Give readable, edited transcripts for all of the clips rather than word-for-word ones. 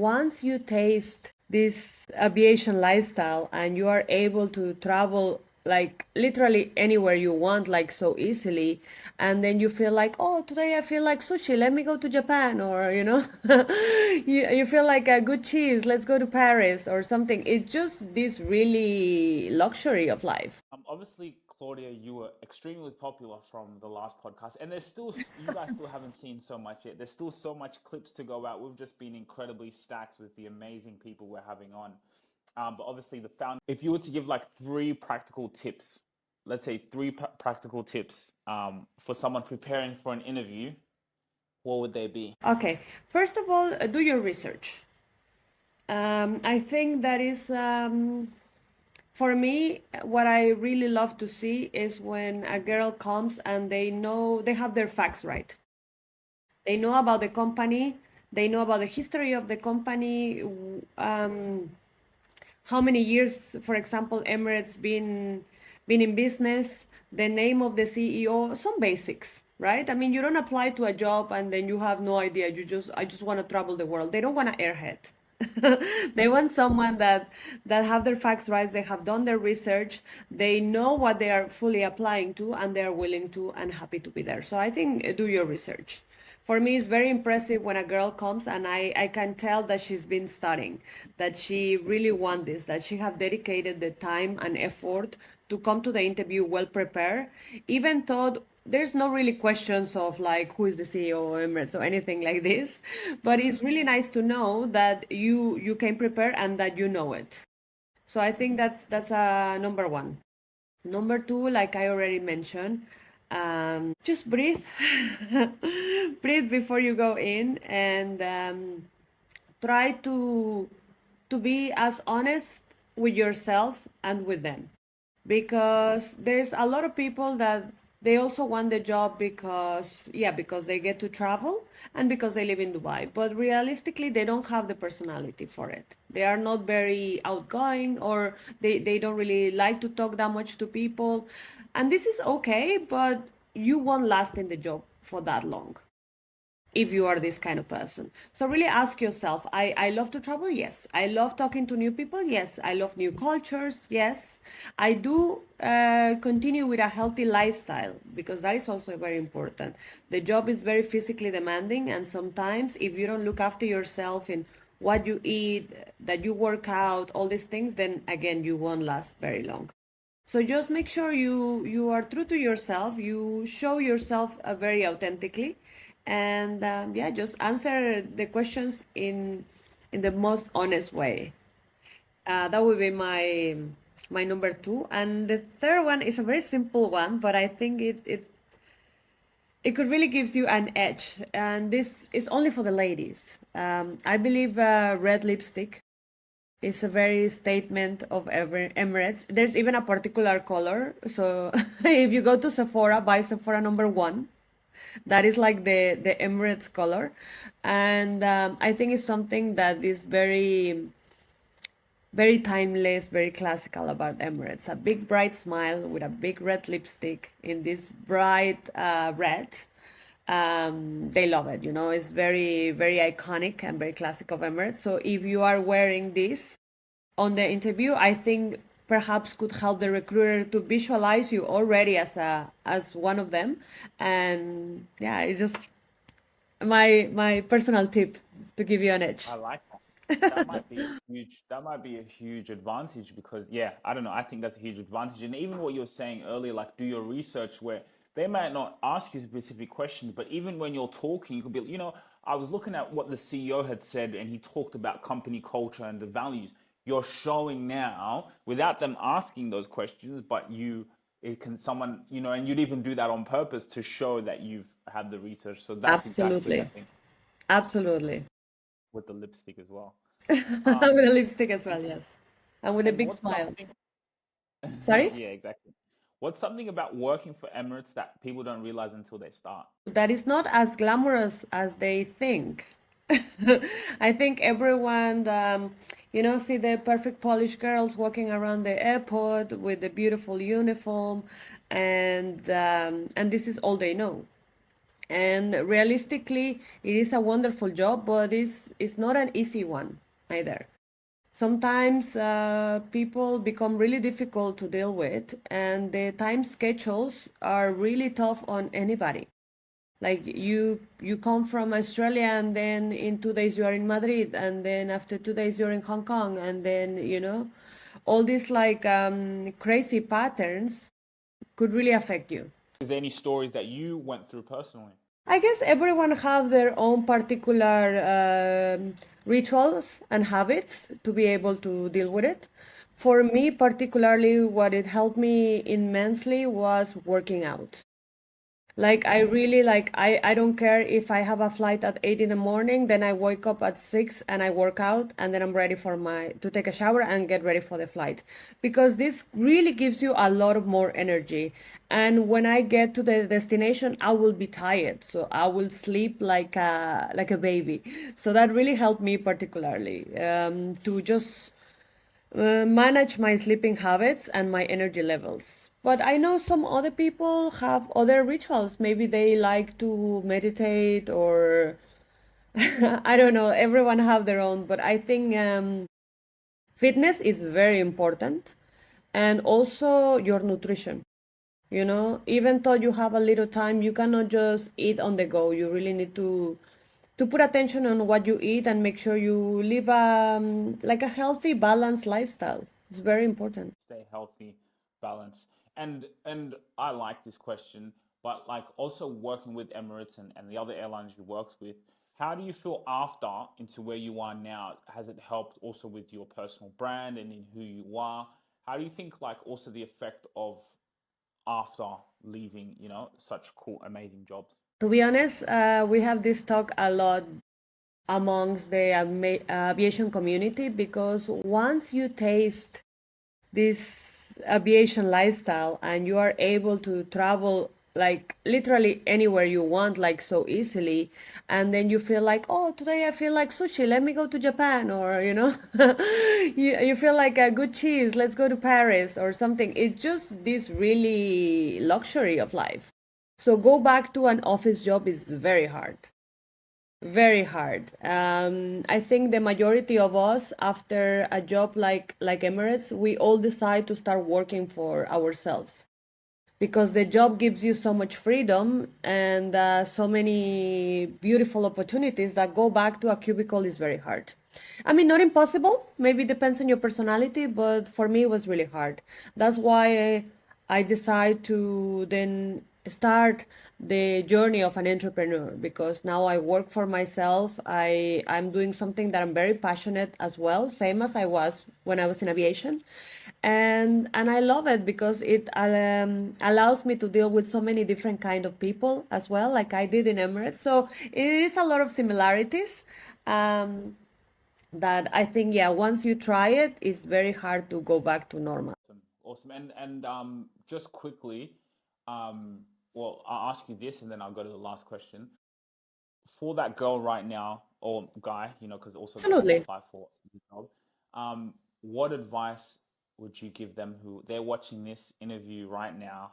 once you taste this aviation lifestyle and you are able to travel like literally anywhere you want, like so easily, and then you feel like, oh, today I feel like sushi, let me go to Japan, or you feel like a good cheese, let's go to Paris or something. It's just this really luxury of life. Obviously, Claudia, you were extremely popular from the last podcast, and there's still you guys still haven't seen so much yet. There's still so much clips to go out. We've just been incredibly stacked with the amazing people we're having on. But obviously, the found. If you were to give like three practical tips, let's say three practical tips for someone preparing for an interview, what would they be? Okay, first of all, do your research. I think that is, for me, what I really love to see is when a girl comes and they know they have their facts right. They know about the company, they know about the history of the company, how many years, for example, Emirates been in business, the name of the CEO, some basics, right? I mean, you don't apply to a job and then you have no idea. I just want to travel the world. They don't want an airhead. They want someone that have their facts right. They have done their research. They know what they are fully applying to, and they are willing to and happy to be there. So I think do your research. For me, it's very impressive when a girl comes and I can tell that she's been studying, that she really wants this, that she have dedicated the time and effort to come to the interview well prepared, even though there's no really questions of like who is the CEO of Emirates or anything like this, but it's really nice to know that you came prepared and that you know it. So I think that's number one. Number two, like I already mentioned, just breathe. Breathe before you go in, and try to be as honest with yourself and with them, because there's a lot of people that they also want the job because, yeah, because they get to travel and because they live in Dubai, but realistically they don't have the personality for it. They are not very outgoing, or they don't really like to talk that much to people, and this is okay, but you won't last in the job for that long if you are this kind of person. So really ask yourself, I love to travel, yes. I love talking to new people, yes. I love new cultures, yes. I do continue with a healthy lifestyle, because that is also very important. The job is very physically demanding, and sometimes if you don't look after yourself in what you eat, that you work out, all these things, then again you won't last very long. So just make sure you are true to yourself. You show yourself very authentically, and yeah, just answer the questions in the most honest way. That would be my number two. And the third one is a very simple one, but I think it could really gives you an edge. And this is only for the ladies. I believe red lipstick is a very statement of Emirates. There's even a particular color. So if you go to Sephora, buy Sephora number one. That is like the Emirates color, and I think it's something that is very timeless, very classical about Emirates. A big bright smile with a big red lipstick in this bright red. They love it. It's very iconic and very classic of Emirates. So if you are wearing this on the interview, I think perhaps could help the recruiter to visualize you already as one of them. And yeah, it's just my personal tip to give you an edge. I like that. That might be a huge. That might be a huge advantage because, yeah, I don't know. I think that's a huge advantage. And even what you were saying earlier, like do your research, where they might not ask you specific questions, but even when you're talking, you could be, I was looking at what the CEO had said, and he talked about company culture and the values. You're showing now without them asking those questions, but it can someone, and you'd even do that on purpose to show that you've had the research. So that's exactly, I Absolutely. think, Absolutely. with the lipstick as well. Um, With a lipstick as well, yes. And with a and big what's smile. something? Sorry? Yeah, exactly. What's something about working for Emirates that people don't realize until they start? That is not as glamorous as they think. I think everyone, see the perfect Polish girls walking around the airport with the beautiful uniform, and this is all they know. And realistically, it is a wonderful job, but it's not an easy one either. Sometimes people become really difficult to deal with, and the time schedules are really tough on anybody. Like you come from Australia, and then in 2 days you are in Madrid, and then after 2 days you're in Hong Kong, and then all these like crazy patterns could really affect you. Is there any stories that you went through personally? I guess everyone have their own particular rituals and habits to be able to deal with it. For me, particularly, what it helped me immensely was working out. Like I really like I don't care if I have a flight at 8 in the morning, then I wake up at 6 and I work out, and then I'm ready for my to take a shower and get ready for the flight. Because this really gives you a lot of more energy. And when I get to the destination, I will be tired. So I will sleep like a baby. So that really helped me particularly to just manage my sleeping habits and my energy levels. But I know some other people have other rituals. Maybe they like to meditate or I don't know. Everyone have their own, but I think fitness is very important, and also your nutrition. Even though you have a little time, you cannot just eat on the go. You really need to put attention on what you eat and make sure you live like a healthy, balanced lifestyle. It's very important. Stay healthy, balance. And I like this question, but like also working with Emirates and the other airlines you worked with, how do you feel after into where you are now? Has it helped also with your personal brand and in who you are? How do you think like also the effect of after leaving, such cool, amazing jobs? To be honest, we have this talk a lot amongst the aviation community, because once you taste this aviation lifestyle and you are able to travel like literally anywhere you want, like so easily, and then you feel like, oh, today I feel like sushi, let me go to Japan, or you feel like a good cheese, let's go to Paris or something. It's just this really luxury of life. So go back to an office job is very hard. Very hard. I think the majority of us, after a job like Emirates, we all decide to start working for ourselves, because the job gives you so much freedom and so many beautiful opportunities that go back to a cubicle is very hard. I mean, not impossible. Maybe it depends on your personality, but for me, it was really hard. That's why I decided to then start the journey of an entrepreneur, because now I work for myself. I'm doing something that I'm very passionate as well, same as I was when I was in aviation, and I love it because it allows me to deal with so many different kind of people as well, like I did in Emirates. So it is a lot of similarities. Um, that I think, yeah, once you try it, it's very hard to go back to normal. Awesome, awesome. And just quickly, um, well, I'll ask you this, and then I'll go to the last question. For that girl right now, or guy, because also they can Absolutely. apply for the job. What advice would you give them who they're watching this interview right now,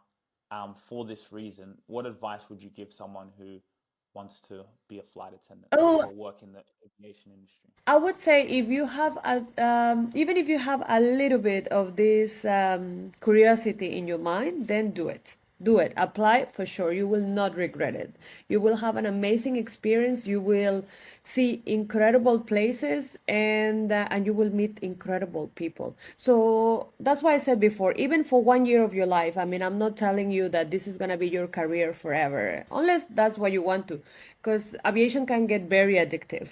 for this reason? What advice would you give someone who wants to be a flight attendant Oh, or work in the aviation industry? I would say if you have even if you have a little bit of this curiosity in your mind, then do it. Do it. Apply for sure. You will not regret it. You will have an amazing experience. You will see incredible places, and you will meet incredible people. So that's why I said before, even for 1 year of your life. I mean, I'm not telling you that this is gonna be your career forever, unless that's what you want to, because aviation can get very addictive.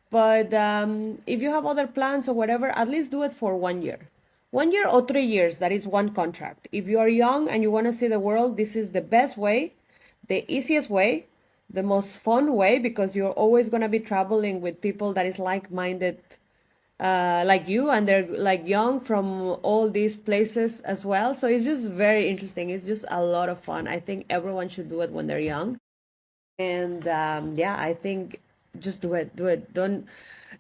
But if you have other plans or whatever, at least do it for 1 year. 1 year or 3 years, that is one contract. If you are young and you want to see the world, this is the best way, the easiest way, the most fun way, because you're always going to be traveling with people that is like-minded like you, and they're like young from all these places as well. So it's just very interesting. It's just a lot of fun. I think everyone should do it when they're young. And yeah, I think just do it. Do it.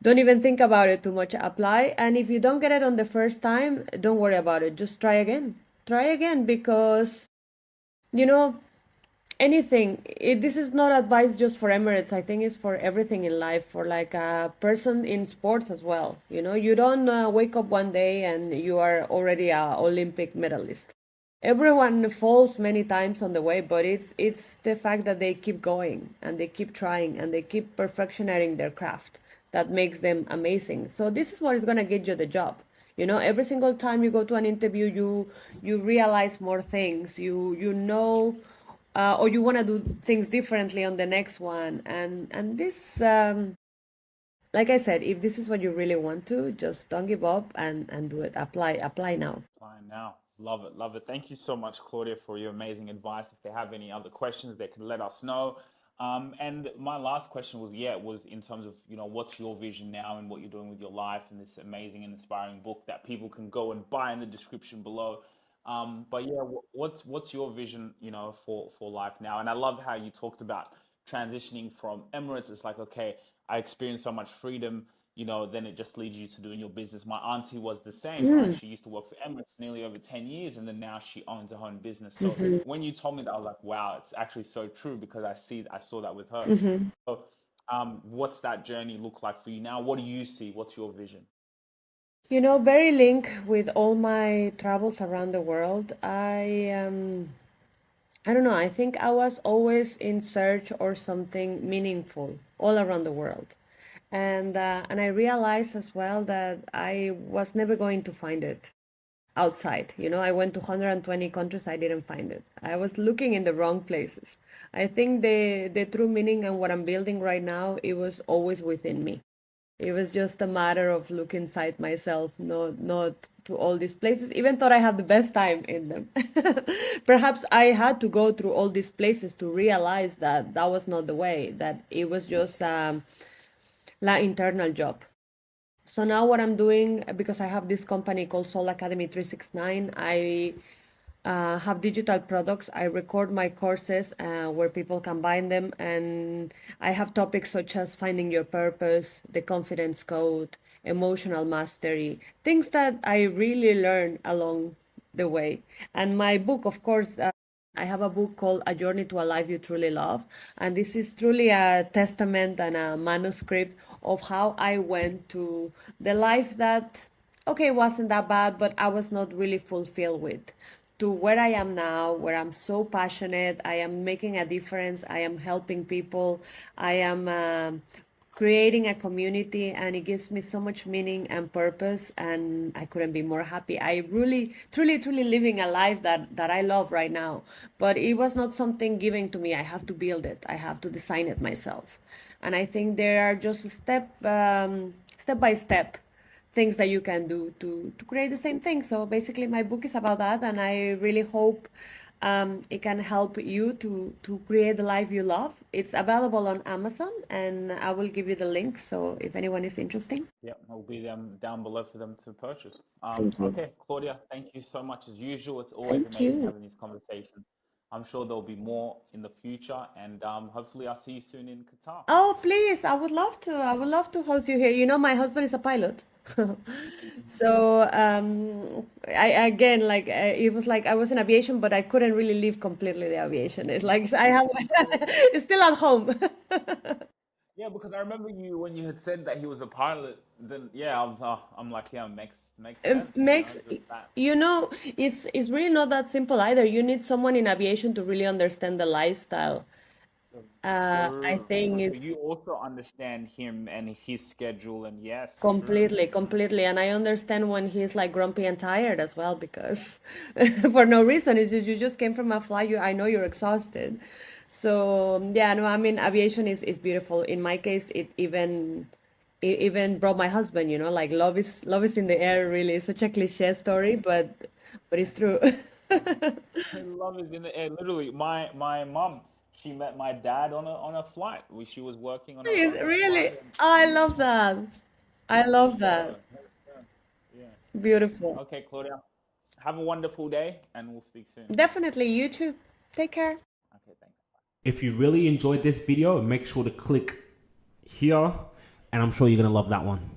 Don't even think about it too much. Apply, and if you don't get it on the first time, don't worry about it. Just try again. Try again, because you know anything. This is not advice just for Emirates. I think it's for everything in life, for like a person in sports as well. You know, you don't wake up one day and you are already a Olympic medalist. Everyone falls many times on the way, but it's the fact that they keep going and they keep trying and they keep perfectioning their craft that makes them amazing. So this is what is going to get you the job. You know, every single time you go to an interview, you realize more things. You know, or you want to do things differently on the next one. And this, like I said, if this is what you really want to, just don't give up and do it. Apply now. Fine now. Love it. Love it. Thank you so much, Claudia, for your amazing advice. If they have any other questions, they can let us know. And my last question was, yeah, was in terms of, what's your vision now and what you're doing with your life and this amazing and inspiring book that people can go and buy in the description below. But yeah, what's your vision, for life now? And I love how you talked about transitioning from Emirates. It's like, okay, I experienced so much freedom, then it just leads you to doing your business. My auntie was the same, right? Mm, She used to work for Emirates nearly over 10 years and then now she owns her own business. So mhm, when you told me that, I was like, wow, it's actually so true because I saw that with her. mhm. So what's that journey look like for you now? What do you see? What's your vision? You know, very link with all my travels around the world. I don't know. I think I was always in search or something meaningful all around the world. And I realized as well that I was never going to find it outside. You know, I went to 120 countries, I didn't find it. I was looking in the wrong places. I think the true meaning and what I'm building right now, it was always within me. It was just a matter of look inside myself, not to all these places. Even thought I had the best time in them. Perhaps I had to go through all these places to realize that that was not the way. That it was just la internal job. So now what I'm doing, because I have this company called Soul Academy 369, I have digital products. I record my courses where people can buy them, and I have topics such as finding your purpose, the confidence code, emotional mastery, things that I really learn along the way. And my book, of course, I have a book called A Journey to a Life You Truly Love. And this is truly a testament and a manuscript of how I went to the life that, okay, wasn't that bad, but I was not really fulfilled with. To where I am now, where I'm so passionate, I am making a difference, I am helping people, I am creating a community, and it gives me so much meaning and purpose, and I couldn't be more happy. I really truly truly living a life that I love right now, but it was not something given to me. I have to build it, I have to design it myself. And I think there are just step by step things that you can do to create the same thing. So basically my book is about that, and I really hope it can help you to create the life you love. It's available on Amazon, and I will give you the link. So if anyone is interested. Yeah, it'll be them down below for them to purchase. Thank you. Okay, Claudia, thank you so much as usual. It's always Thank amazing you. having these conversations. I'm sure there'll be more in the future, and hopefully I'll see you soon in Qatar. Oh, please, I would love to. I would love to host you here. You know, my husband is a pilot. So, I again, like, it was like I was in aviation, but I couldn't really leave completely the aviation. It's like I have, it's still at home. Yeah, because I remember you when you had said that he was a pilot. Then yeah, I'm like, yeah, makes It sense. makes, Just that. you know, it's really not that simple either. You need someone in aviation to really understand the lifestyle. I True, think true. So it's you also understand him and his schedule, and yes, true. completely, completely. And I understand when he's like grumpy and tired as well, because for no reason. It's just, you just came from a flight. I know you're exhausted. So yeah, no, I mean, aviation is beautiful. In my case, it even brought my husband, you know, like love is in the air, really. It's such a cliche story, but it's true. Love is in the air. Literally, my mom, she met my dad on a flight. She was working on a flight, Really, and I love that. I there love you that. go. There you go. Yeah. Beautiful. Okay, Claudia. Have a wonderful day, and we'll speak soon. Definitely, you too. Take care. Okay, thanks. If you really enjoyed this video, make sure to click here, and I'm sure you're going to love that one.